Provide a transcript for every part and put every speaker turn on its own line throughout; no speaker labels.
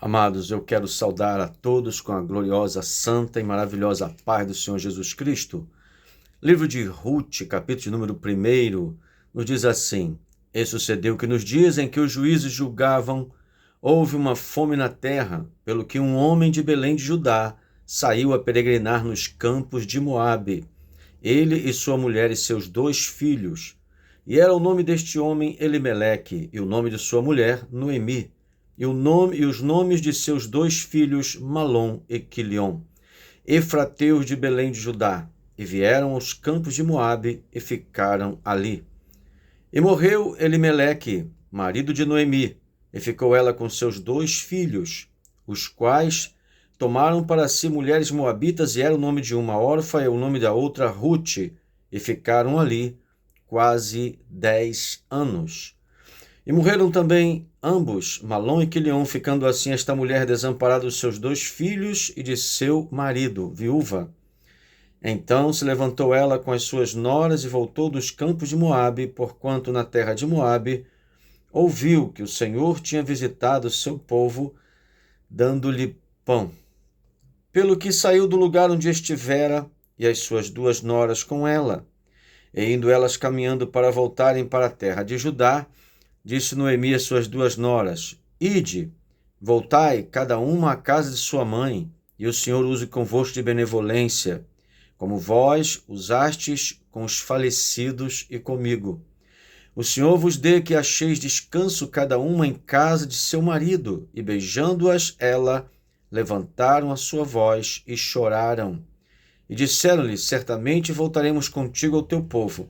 Amados, eu quero saudar a todos com a gloriosa, santa e maravilhosa paz do Senhor Jesus Cristo. Livro de Ruth, capítulo de número 1, nos diz assim: E sucedeu que nos dias em que os juízes julgavam, houve uma fome na terra, pelo que um homem de Belém de Judá saiu a peregrinar nos campos de Moabe, ele e sua mulher e seus 2 filhos. E era o nome deste homem Elimeleque, e o nome de sua mulher Noemi, e os nomes de seus 2 filhos, Malom e Quilion, efrateus de Belém de Judá, e vieram aos campos de Moabe e ficaram ali. E morreu Elimeleque, marido de Noemi, e ficou ela com seus 2 filhos, os quais tomaram para si mulheres moabitas, e era o nome de uma Orfa e o nome da outra Ruth, e ficaram ali quase 10 anos. E morreram também ambos, Malom e Quilion, ficando assim esta mulher desamparada dos seus 2 filhos e de seu marido, viúva. Então se levantou ela com as suas noras e voltou dos campos de Moabe, porquanto na terra de Moabe ouviu que o Senhor tinha visitado o seu povo, dando-lhe pão. Pelo que saiu do lugar onde estivera, e as suas 2 noras com ela. E indo elas caminhando para voltarem para a terra de Judá, disse Noemi às suas 2 noras: Ide, voltai, cada uma à casa de sua mãe, e o Senhor use convosco de benevolência, como vós usastes com os falecidos e comigo. O Senhor vos dê que acheis descanso cada uma em casa de seu marido. E beijando-as ela, levantaram a sua voz e choraram. E disseram-lhe: Certamente voltaremos contigo ao teu povo.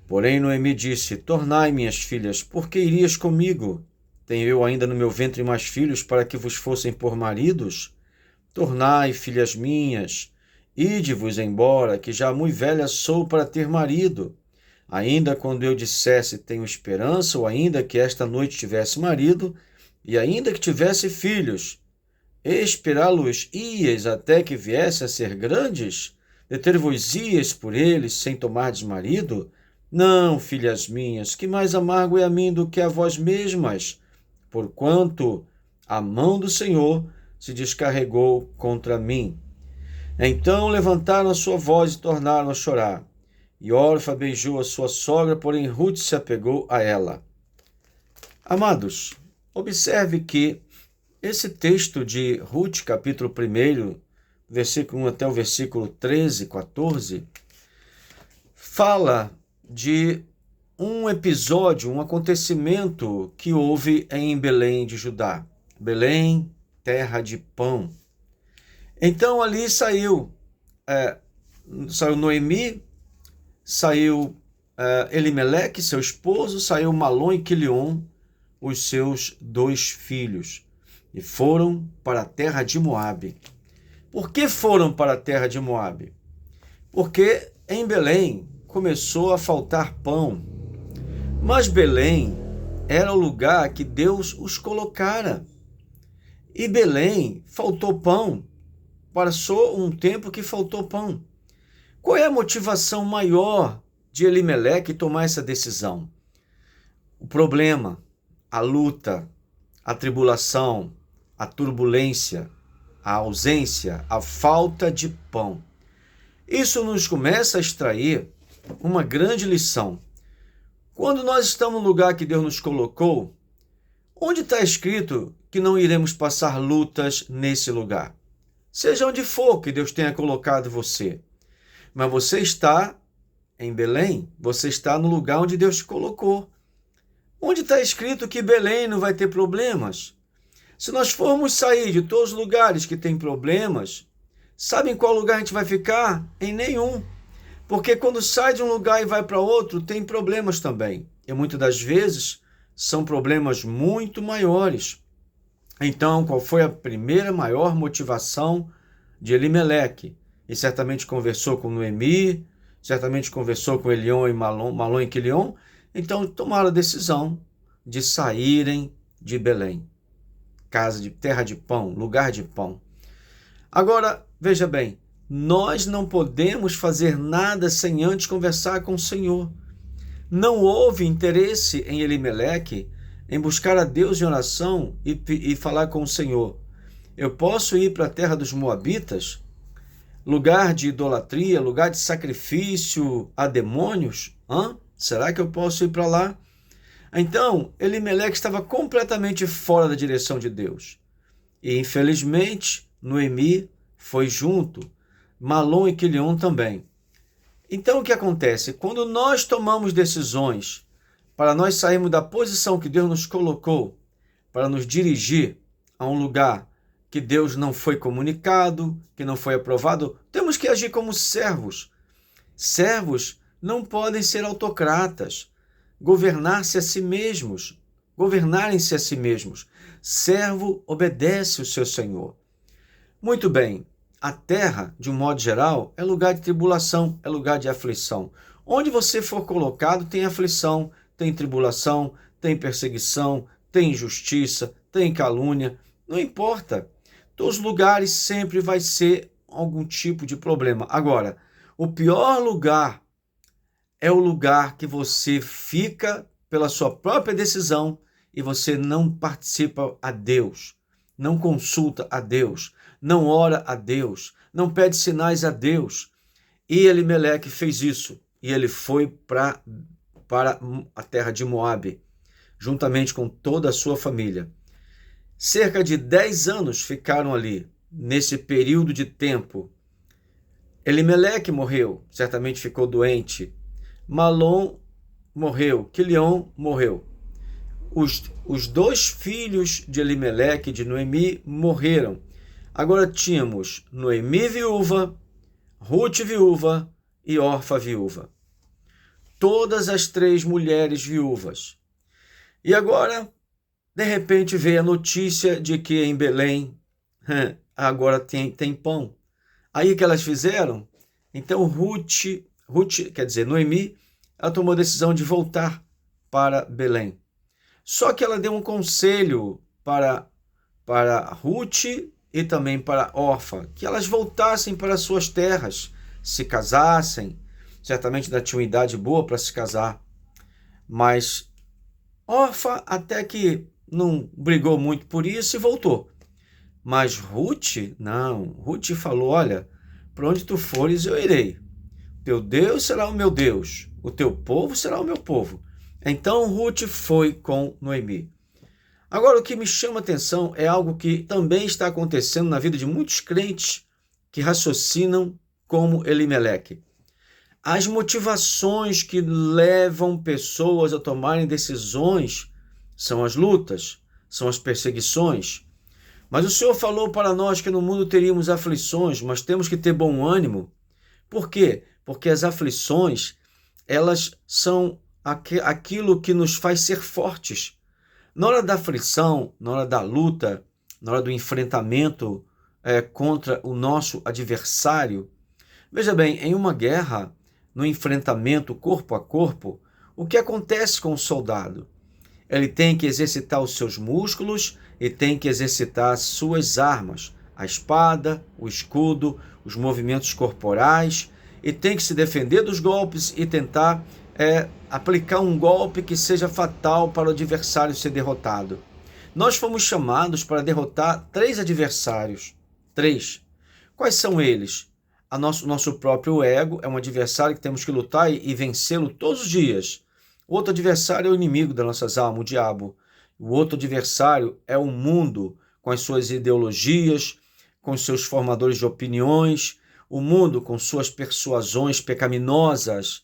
Porém Noemi disse: Tornai, minhas filhas, por que irias comigo? Tenho eu ainda no meu ventre mais filhos para que vos fossem por maridos? Tornai, filhas minhas, ide-vos embora, que já muito velha sou para ter marido. Ainda quando eu dissesse tenho esperança, ou ainda que esta noite tivesse marido, e ainda que tivesse filhos, esperá-los ias até que viesse a ser grandes? Deter-vos-ias por eles sem tomardes marido? Não, filhas minhas, que mais amargo é a mim do que a vós mesmas, porquanto a mão do Senhor se descarregou contra mim. Então levantaram a sua voz e tornaram a chorar. E Orfa beijou a sua sogra, porém Ruth se apegou a ela. Amados, observe que esse texto de Ruth, capítulo 1, versículo 1 até o versículo 13, 14, fala de um episódio, um acontecimento que houve em Belém de Judá. Belém, terra de pão. Então ali saiu Noemi, saiu Elimeleque, seu esposo, saiu Malom e Quilion, os seus 2 filhos, e foram para a terra de Moabe. Por que foram para a terra de Moabe? Porque em Belém começou a faltar pão. Mas Belém era o lugar que Deus os colocara. E Belém faltou pão. Passou um tempo que faltou pão. Qual é a motivação maior de Elimeleque tomar essa decisão? O problema, a luta, a tribulação, a turbulência, a ausência, a falta de pão. Isso nos começa a extrair uma grande lição. Quando nós estamos no lugar que Deus nos colocou, onde está escrito que não iremos passar lutas nesse lugar? Seja onde for que Deus tenha colocado você. Mas você está em Belém, você está no lugar onde Deus te colocou. Onde está escrito que Belém não vai ter problemas? Se nós formos sair de todos os lugares que tem problemas, sabe em qual lugar a gente vai ficar? Em nenhum. Porque quando sai de um lugar e vai para outro, tem problemas também. E muitas das vezes são problemas muito maiores. Então, qual foi a primeira maior motivação de Elimeleque? E certamente conversou com Noemi, certamente conversou com Elion e Malom e Quilion. Então, tomaram a decisão de saírem de Belém. Terra de pão, lugar de pão. Agora, veja bem, nós não podemos fazer nada sem antes conversar com o Senhor. Não houve interesse em Elimeleque em buscar a Deus em oração e falar com o Senhor. Eu posso ir para a terra dos Moabitas, lugar de idolatria, lugar de sacrifício a demônios? Será que eu posso ir para lá? Então, Elimeleque estava completamente fora da direção de Deus. E, infelizmente, Noemi foi junto, Malom e Quilion também. Então, o que acontece? Quando nós tomamos decisões para nós sairmos da posição que Deus nos colocou, para nos dirigir a um lugar que Deus não foi comunicado, que não foi aprovado, temos que agir como servos. Servos não podem ser autocratas, governarem-se a si mesmos. Servo obedece o seu senhor. Muito bem, a terra, de um modo geral, é lugar de tribulação, é lugar de aflição. Onde você for colocado, tem aflição, tem tribulação, tem perseguição, tem injustiça, tem calúnia, não importa. Todos os lugares sempre vai ser algum tipo de problema. Agora, o pior lugar é o lugar que você fica pela sua própria decisão e você não participa a Deus, não consulta a Deus, não ora a Deus, não pede sinais a Deus. E Elimeleque fez isso, e ele foi para a terra de Moabe, juntamente com toda a sua família. Cerca de 10 anos ficaram ali, nesse período de tempo. Elimeleque morreu, certamente ficou doente. Malom morreu, Quilion morreu. Os dois filhos de Elimeleque e de Noemi morreram. Agora tínhamos Noemi viúva, Ruth viúva e Orfa viúva. Todas as 3 mulheres viúvas. E agora, de repente, veio a notícia de que em Belém agora tem pão. Aí o que elas fizeram? Então Noemi, ela tomou a decisão de voltar para Belém. Só que ela deu um conselho para Ruth e também para Orfa, que elas voltassem para suas terras, se casassem. Certamente ainda tinha uma idade boa para se casar. Mas Orfa até que não brigou muito por isso e voltou. Mas Ruth, não. Ruth falou, olha, para onde tu fores eu irei. Teu Deus será o meu Deus, o teu povo será o meu povo. Então Ruth foi com Noemi. Agora, o que me chama a atenção é algo que também está acontecendo na vida de muitos crentes que raciocinam como Elimeleque. As motivações que levam pessoas a tomarem decisões são as lutas, são as perseguições. Mas o Senhor falou para nós que no mundo teríamos aflições, mas temos que ter bom ânimo. Por quê? Porque as aflições, elas são aquilo que nos faz ser fortes. Na hora da aflição, na hora da luta, na hora do enfrentamento contra o nosso adversário, veja bem, em uma guerra, no enfrentamento corpo a corpo, o que acontece com o soldado? Ele tem que exercitar os seus músculos e tem que exercitar as suas armas, a espada, o escudo, os movimentos corporais, e tem que se defender dos golpes e tentar aplicar um golpe que seja fatal para o adversário ser derrotado. Nós fomos chamados para derrotar 3 adversários. 3. Quais são eles? Nosso próprio ego é um adversário que temos que lutar e vencê-lo todos os dias. O outro adversário é o inimigo das nossas almas, o diabo. O outro adversário é o mundo, com as suas ideologias, com os seus formadores de opiniões, o mundo com suas persuasões pecaminosas.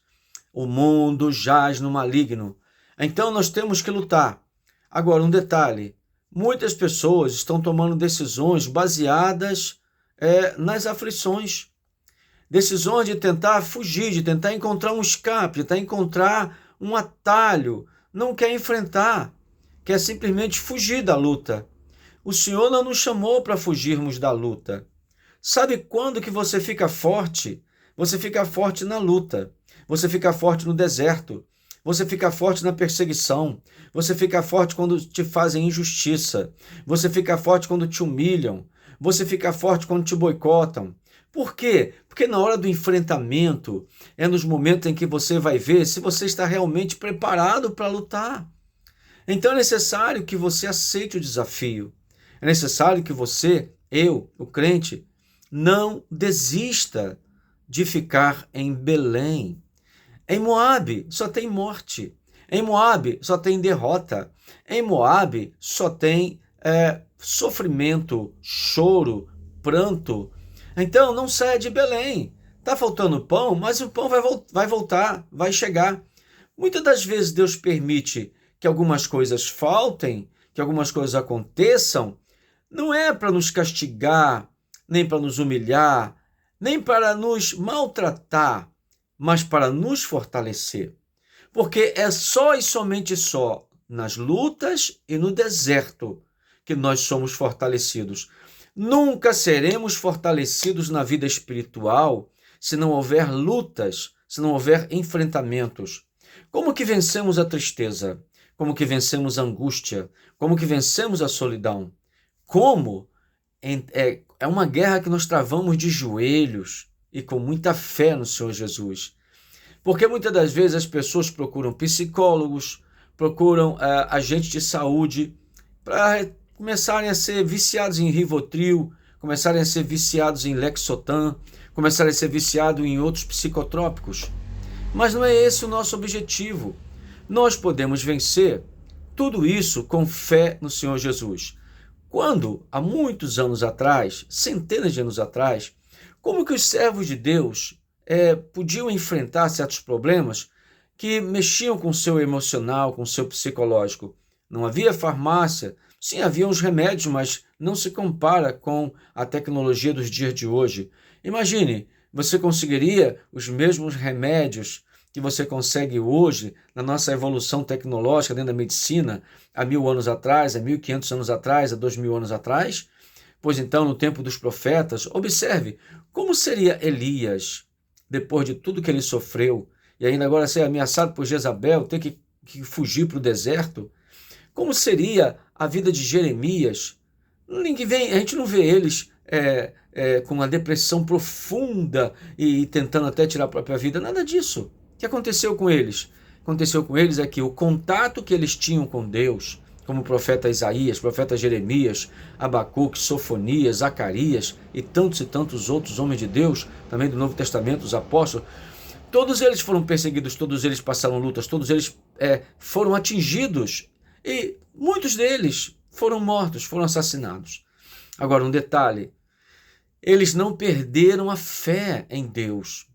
O mundo jaz no maligno. Então nós temos que lutar. Agora, um detalhe. Muitas pessoas estão tomando decisões baseadas nas aflições. Decisões de tentar fugir, de tentar encontrar um escape, de tentar encontrar um atalho. Não quer enfrentar, quer simplesmente fugir da luta. O Senhor não nos chamou para fugirmos da luta. Sabe quando que você fica forte? Você fica forte na luta. Você fica forte no deserto. Você fica forte na perseguição. Você fica forte quando te fazem injustiça. Você fica forte quando te humilham. Você fica forte quando te boicotam. Por quê? Porque na hora do enfrentamento é nos momentos em que você vai ver se você está realmente preparado para lutar. Então é necessário que você aceite o desafio. É necessário que você, eu, o crente, não desista de ficar em Belém. Em Moabe só tem morte. Em Moabe só tem derrota. Em Moabe só tem sofrimento, choro, pranto. Então não saia de Belém. Está faltando pão, mas o pão vai voltar, vai chegar. Muitas das vezes Deus permite que algumas coisas faltem, que algumas coisas aconteçam, não é para nos castigar, nem para nos humilhar, nem para nos maltratar, mas para nos fortalecer. Porque é só e somente só nas lutas e no deserto que nós somos fortalecidos. Nunca seremos fortalecidos na vida espiritual se não houver lutas, se não houver enfrentamentos. Como que vencemos a tristeza? Como que vencemos a angústia? Como que vencemos a solidão? Como? É uma guerra que nós travamos de joelhos e com muita fé no Senhor Jesus. Porque muitas das vezes as pessoas procuram psicólogos, procuram agentes de saúde para começarem a ser viciados em Rivotril, começarem a ser viciados em Lexotan, começarem a ser viciados em outros psicotrópicos. Mas não é esse o nosso objetivo. Nós podemos vencer tudo isso com fé no Senhor Jesus. Quando, há muitos anos atrás, centenas de anos atrás, como que os servos de Deus podiam enfrentar certos problemas que mexiam com o seu emocional, com o seu psicológico? Não havia farmácia, sim, havia uns remédios, mas não se compara com a tecnologia dos dias de hoje. Imagine, você conseguiria os mesmos remédios que você consegue hoje na nossa evolução tecnológica dentro da medicina há 1000 anos atrás, há 1500 anos atrás, há 2000 anos atrás? Pois então, no tempo dos profetas, observe como seria Elias depois de tudo que ele sofreu e ainda agora ser ameaçado por Jezabel, ter que fugir para o deserto. Como seria a vida de Jeremias? A gente não vê eles com uma depressão profunda e tentando até tirar a própria vida, nada disso. O que aconteceu com eles? Aconteceu com eles é que o contato que eles tinham com Deus, como o profeta Isaías, profeta Jeremias, Abacuque, Sofonias, Zacarias e tantos outros homens de Deus, também do Novo Testamento, os apóstolos, todos eles foram perseguidos, todos eles passaram lutas, todos eles foram atingidos e muitos deles foram mortos, foram assassinados. Agora, um detalhe, eles não perderam a fé em Deus.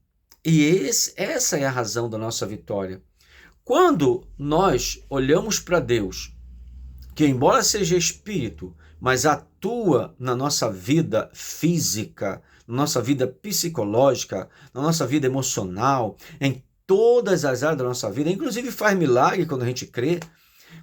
E essa é a razão da nossa vitória. Quando nós olhamos para Deus, que embora seja espírito, mas atua na nossa vida física, na nossa vida psicológica, na nossa vida emocional, em todas as áreas da nossa vida, inclusive faz milagre quando a gente crê.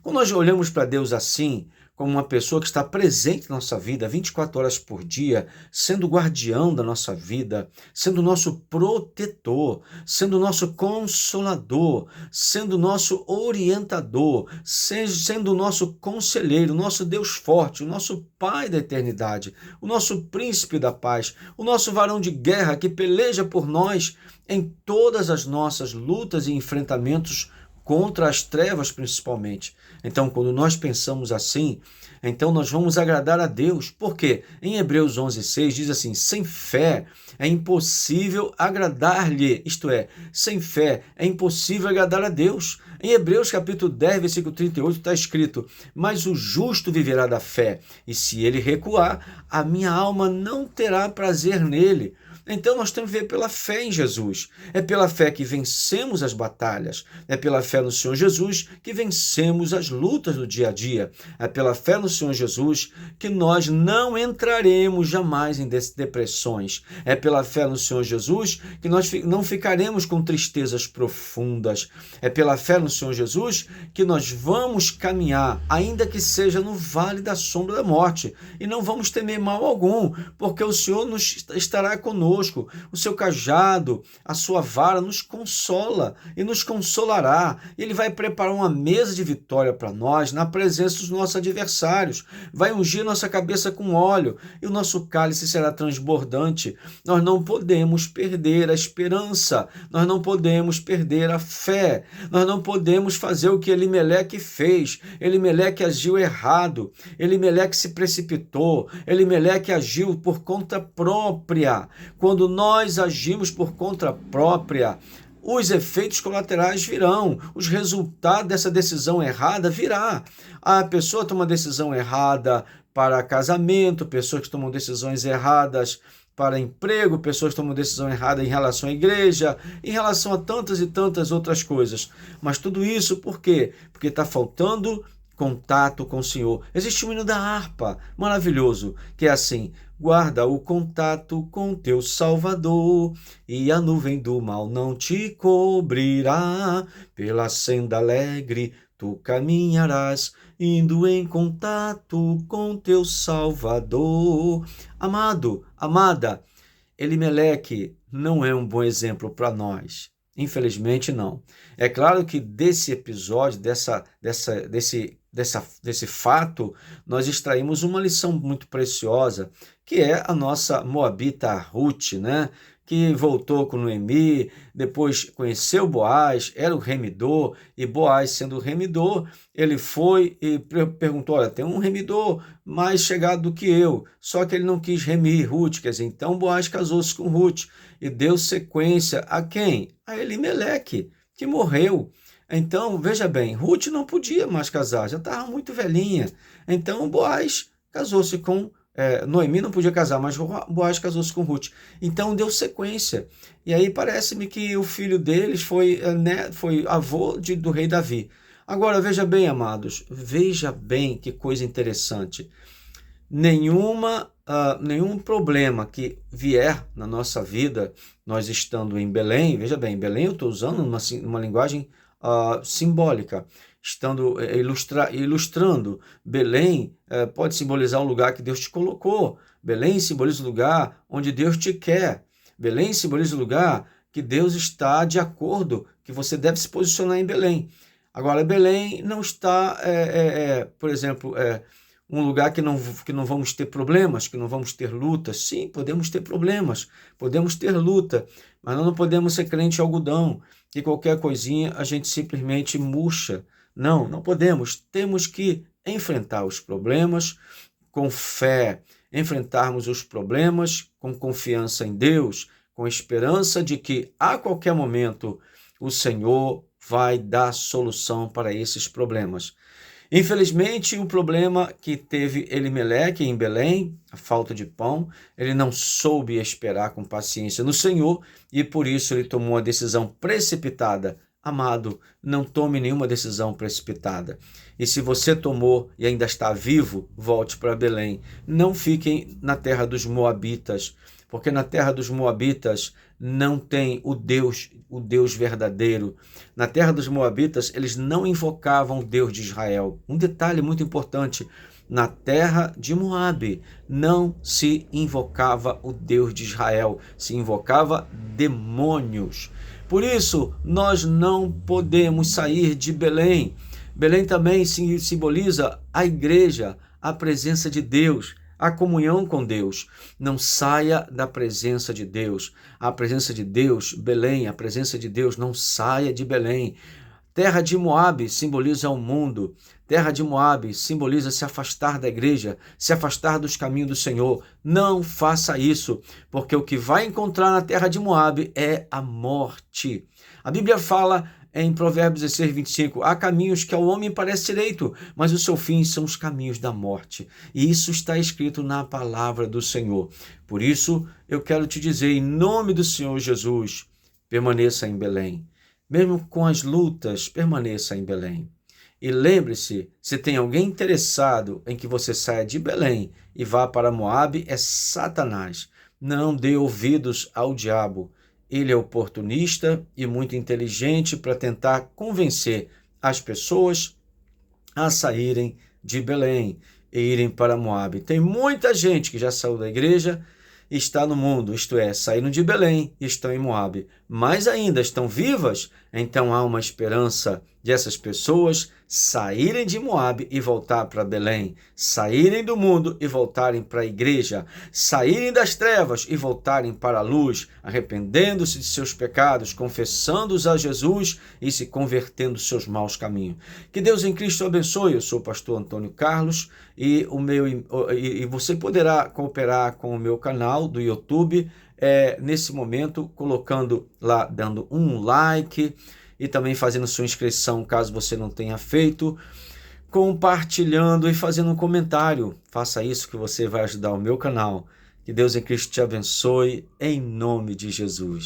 Quando nós olhamos para Deus assim, como uma pessoa que está presente na nossa vida 24 horas por dia, sendo guardião da nossa vida, sendo nosso protetor, sendo nosso consolador, sendo nosso orientador, sendo nosso conselheiro, nosso Deus forte, o nosso Pai da eternidade, o nosso príncipe da paz, o nosso varão de guerra que peleja por nós em todas as nossas lutas e enfrentamentos contra as trevas principalmente. Então, quando nós pensamos assim, então nós vamos agradar a Deus. Por quê? Em Hebreus 11:6 diz assim, sem fé é impossível agradar-lhe, isto é, sem fé é impossível agradar a Deus. Em Hebreus capítulo 10, versículo 38 está escrito, mas o justo viverá da fé, e se ele recuar, a minha alma não terá prazer nele. Então nós temos que ver pela fé em Jesus. É pela fé que vencemos as batalhas. É pela fé no Senhor Jesus que vencemos as lutas do dia a dia. É pela fé no Senhor Jesus que nós não entraremos jamais em depressões. É pela fé no Senhor Jesus que nós não ficaremos com tristezas profundas. É pela fé no Senhor Jesus que nós vamos caminhar, ainda que seja no vale da sombra da morte. E não vamos temer mal algum, porque o Senhor estará conosco. conosco, o seu cajado, a sua vara nos consola e nos consolará. Ele vai preparar uma mesa de vitória para nós na presença dos nossos adversários, vai ungir nossa cabeça com óleo e o nosso cálice será transbordante. Nós não podemos perder a esperança, nós não podemos perder a fé, nós não podemos fazer o que Elimeleque fez. Elimeleque agiu errado, Elimeleque se precipitou, Elimeleque agiu por conta própria. Quando nós agimos por conta própria, os efeitos colaterais virão, os resultados dessa decisão errada virá. A pessoa toma decisão errada para casamento, pessoas que tomam decisões erradas para emprego, pessoas que tomam decisão errada em relação à igreja, em relação a tantas e tantas outras coisas. Mas tudo isso por quê? Porque está faltando contato com o Senhor. Existe um hino da harpa maravilhoso, que é assim: guarda o contato com teu Salvador, e a nuvem do mal não te cobrirá. Pela senda alegre tu caminharás, indo em contato com teu Salvador. Amado, amada, Elimeleque não é um bom exemplo para nós. Infelizmente, não. É claro que desse episódio, desse fato, nós extraímos uma lição muito preciosa, que é a nossa moabita Ruth, né? Que voltou com Noemi, depois conheceu Boaz, era o remidor, e Boaz, sendo o remidor, ele foi e perguntou: olha, tem um remidor mais chegado do que eu, só que ele não quis remir Ruth, quer dizer, então Boaz casou-se com Ruth, e deu sequência a quem? A Elimeleque, que morreu. Então, veja bem, Ruth não podia mais casar, já estava muito velhinha, então Boaz casou-se com Noemi, não podia casar, mas Boaz casou-se com Ruth. Então deu sequência. E aí parece-me que o filho deles foi avô do rei Davi. Agora, veja bem, amados, veja bem que coisa interessante. Nenhum problema que vier na nossa vida, nós estando em Belém, veja bem, Belém eu estou usando uma linguagem simbólica, estando ilustrando. Belém pode simbolizar o lugar que Deus te colocou. Belém simboliza o lugar onde Deus te quer. Belém simboliza o lugar que Deus está de acordo, que você deve se posicionar em Belém. Agora, Belém não está, por exemplo, um lugar que não vamos ter problemas, que não vamos ter lutas. Sim, podemos ter problemas, podemos ter luta, mas nós não podemos ser crente algodão, que qualquer coisinha a gente simplesmente murcha. Não, não podemos. Temos que enfrentar os problemas com fé, enfrentarmos os problemas com confiança em Deus, com esperança de que a qualquer momento o Senhor vai dar solução para esses problemas. Infelizmente, o problema que teve Elimeleque em Belém, a falta de pão, ele não soube esperar com paciência no Senhor e por isso ele tomou uma decisão precipitada. Amado, não tome nenhuma decisão precipitada. E se você tomou e ainda está vivo, volte para Belém. Não fiquem na terra dos Moabitas, porque na terra dos Moabitas não tem o Deus verdadeiro. Na terra dos Moabitas, eles não invocavam o Deus de Israel. Um detalhe muito importante: na terra de Moabe não se invocava o Deus de Israel, se invocava demônios. Por isso, nós não podemos sair de Belém. Belém também simboliza a igreja, a presença de Deus, a comunhão com Deus. Não saia da presença de Deus. A presença de Deus, Belém, a presença de Deus, não saia de Belém. Terra de Moabe simboliza o mundo. Terra de Moabe simboliza se afastar da igreja, se afastar dos caminhos do Senhor. Não faça isso, porque o que vai encontrar na terra de Moabe é a morte. A Bíblia fala em Provérbios 16, 25, há caminhos que ao homem parece direito, mas o seu fim são os caminhos da morte. E isso está escrito na palavra do Senhor. Por isso, eu quero te dizer, em nome do Senhor Jesus, permaneça em Belém. Mesmo com as lutas, permaneça em Belém. E lembre-se, se tem alguém interessado em que você saia de Belém e vá para Moabe, é Satanás. Não dê ouvidos ao diabo. Ele é oportunista e muito inteligente para tentar convencer as pessoas a saírem de Belém e irem para Moabe. Tem muita gente que já saiu da igreja está no mundo, isto é, saíram de Belém e estão em Moabe, mas ainda estão vivas, então há uma esperança de essas pessoas saírem de Moabe e voltar para Belém, saírem do mundo e voltarem para a igreja, saírem das trevas e voltarem para a luz, arrependendo-se de seus pecados, confessando-os a Jesus e se convertendo dos seus maus caminhos. Que Deus em Cristo abençoe. Eu sou o pastor Antônio Carlos e você poderá cooperar com o meu canal do YouTube nesse momento, colocando lá, dando um like e também fazendo sua inscrição, caso você não tenha feito, compartilhando e fazendo um comentário. Faça isso que você vai ajudar o meu canal. Que Deus em Cristo te abençoe, em nome de Jesus.